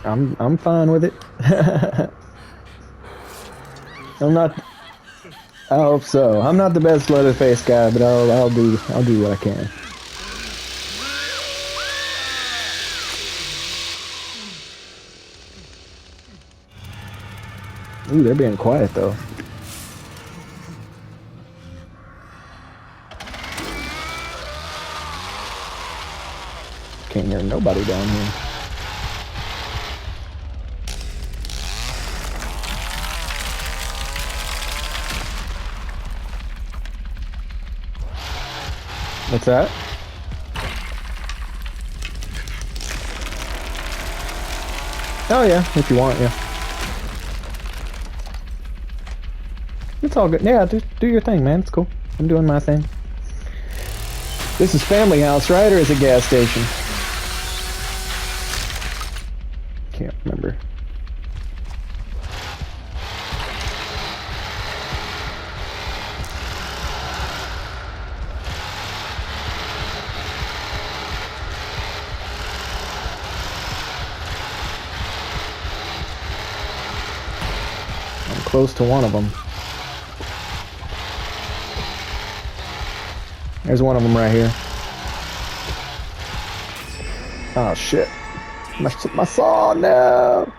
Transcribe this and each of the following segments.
I'm fine with it. I'm not. I hope so. I'm not the best Leatherface guy, but I'll do what I can. Ooh, they're being quiet though. Can't hear nobody down here. What's that? Oh yeah, if you want, yeah. It's all good. Yeah, do your thing, man. It's cool. I'm doing my thing. This is family house, right? Or is it gas station? Can't remember. I'm close to one of them. There's one of them right here. Oh shit. My saw, no!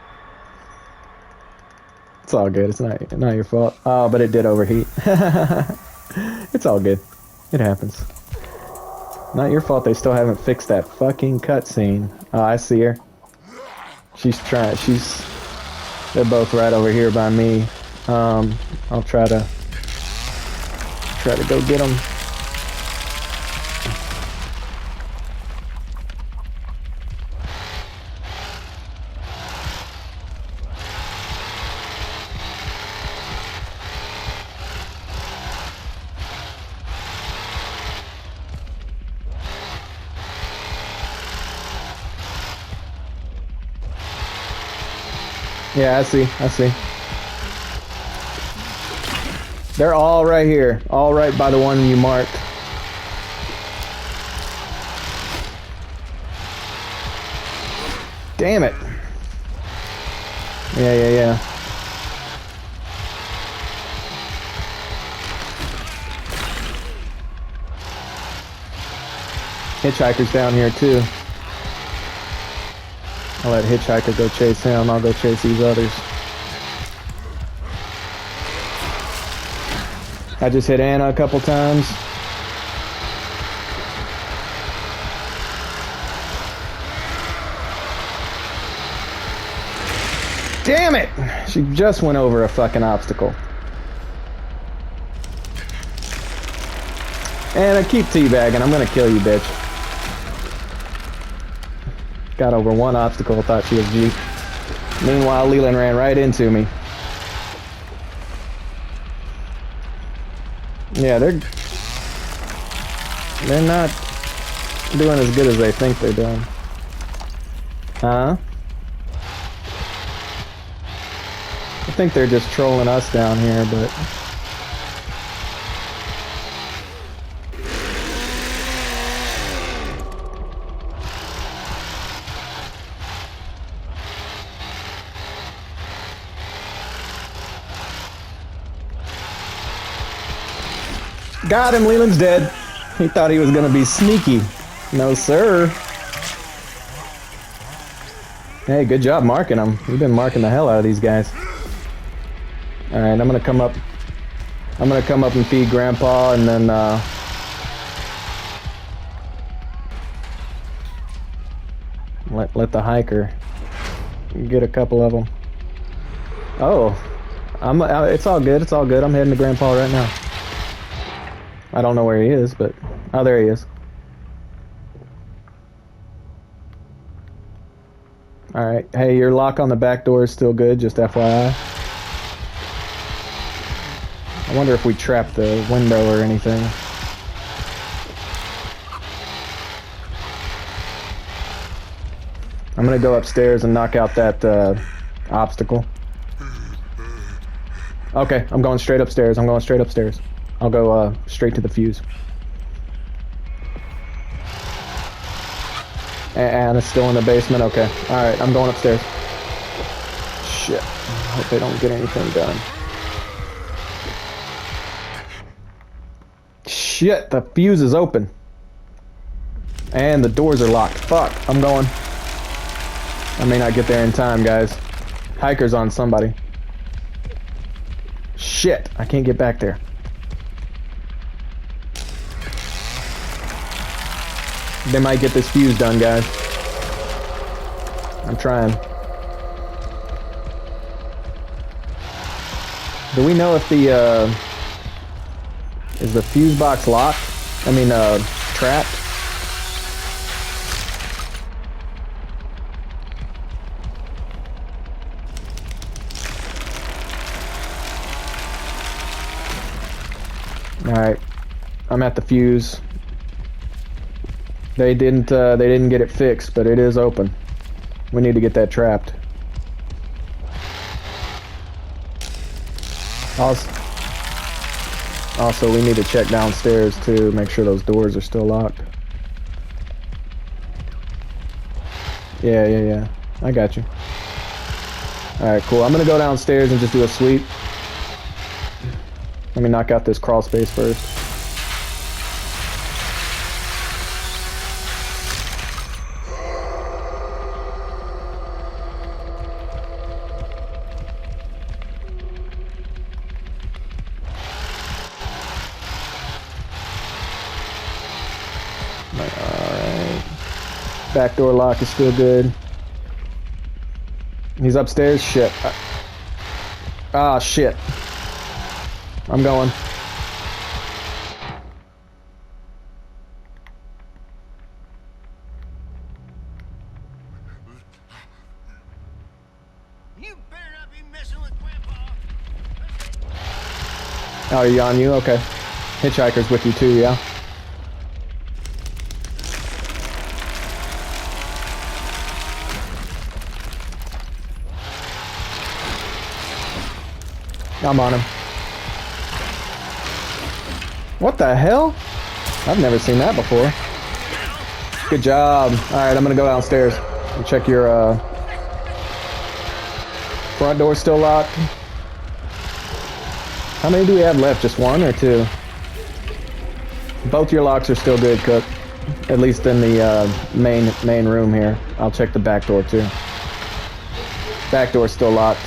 It's all good, it's not your fault. Oh, but it did overheat. It's all good. It happens. Not your fault they still haven't fixed that fucking cutscene. Oh, I see her. They're both right over here by me. I'll try to go get them. Yeah, I see. They're all right here. All right by the one you marked. Damn it. Yeah. Hitchhiker's down here too. I'll let Hitchhiker go chase him. I'll go chase these others. I just hit Anna a couple times. Damn it! She just went over a fucking obstacle. Anna, keep teabagging. I'm gonna kill you, bitch. Got over one obstacle, thought she was G. Meanwhile, Leland ran right into me. Yeah, they're not doing as good as they think they're doing. Huh? I think they're just trolling us down here, but... Got him, Leland's dead. He thought he was gonna be sneaky. No, sir. Hey, good job marking them. You've been marking the hell out of these guys. Alright, I'm gonna come up and feed Grandpa, and then, let the hiker get a couple of them. Oh. It's all good, I'm heading to Grandpa right now. I don't know where he is, but... Oh, there he is. Alright. Hey, your lock on the back door is still good, just FYI. I wonder if we trapped the window or anything. I'm gonna go upstairs and knock out that obstacle. Okay, I'm going straight upstairs. I'll go straight to the fuse. And it's still in the basement? Okay. Alright, I'm going upstairs. shit. I hope they don't get anything done. Shit, the fuse is open. And the doors are locked. Fuck, I'm going. I may not get there in time, guys. Hiker's on somebody. Shit, I can't get back there. They might get this fuse done, guys. I'm trying. Do we know if the, is the fuse box locked? I mean, trapped? Alright. I'm at the fuse. They didn't get it fixed, but it is open. We need to get that trapped. Also, we need to check downstairs too, make sure those doors are still locked. Yeah. I got you. Alright, cool. I'm gonna go downstairs and just do a sweep. Let me knock out this crawl space first. Alright. Back door lock is still good. He's upstairs? Shit. Ah, shit. I'm going. You better not be messing with Grandpa. Oh, are you on you? Okay. Hitchhiker's with you too, yeah? I'm on him. What the hell? I've never seen that before. Good job. Alright, I'm gonna go downstairs and check your front door still locked. How many do we have left? Just one or two? Both your locks are still good, Cook. At least in the main room here. I'll check the back door too. Back door's still locked.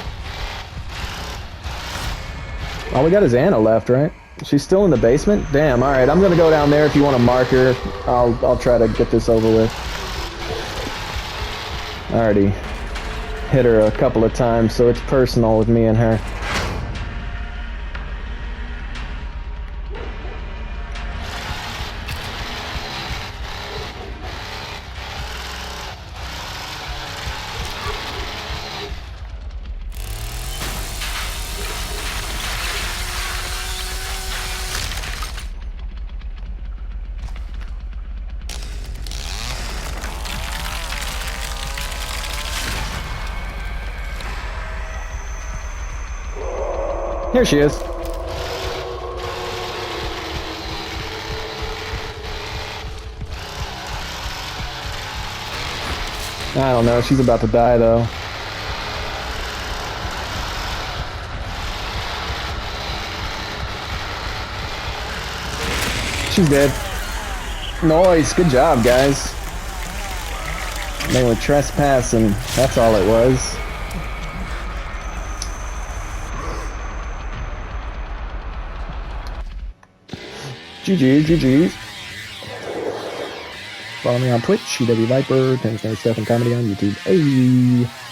All we got is Anna left, right? She's still in the basement? Damn, alright, I'm gonna go down there if you want to mark her. I'll try to get this over with. I already hit her a couple of times, so it's personal with me and her. Here she is. I don't know, she's about to die though. She's dead. Nice, good job guys. They were trespassing, that's all it was. GG's. Follow me on Twitch, CW Viper, 10 Star Stuff and Comedy on YouTube. Hey.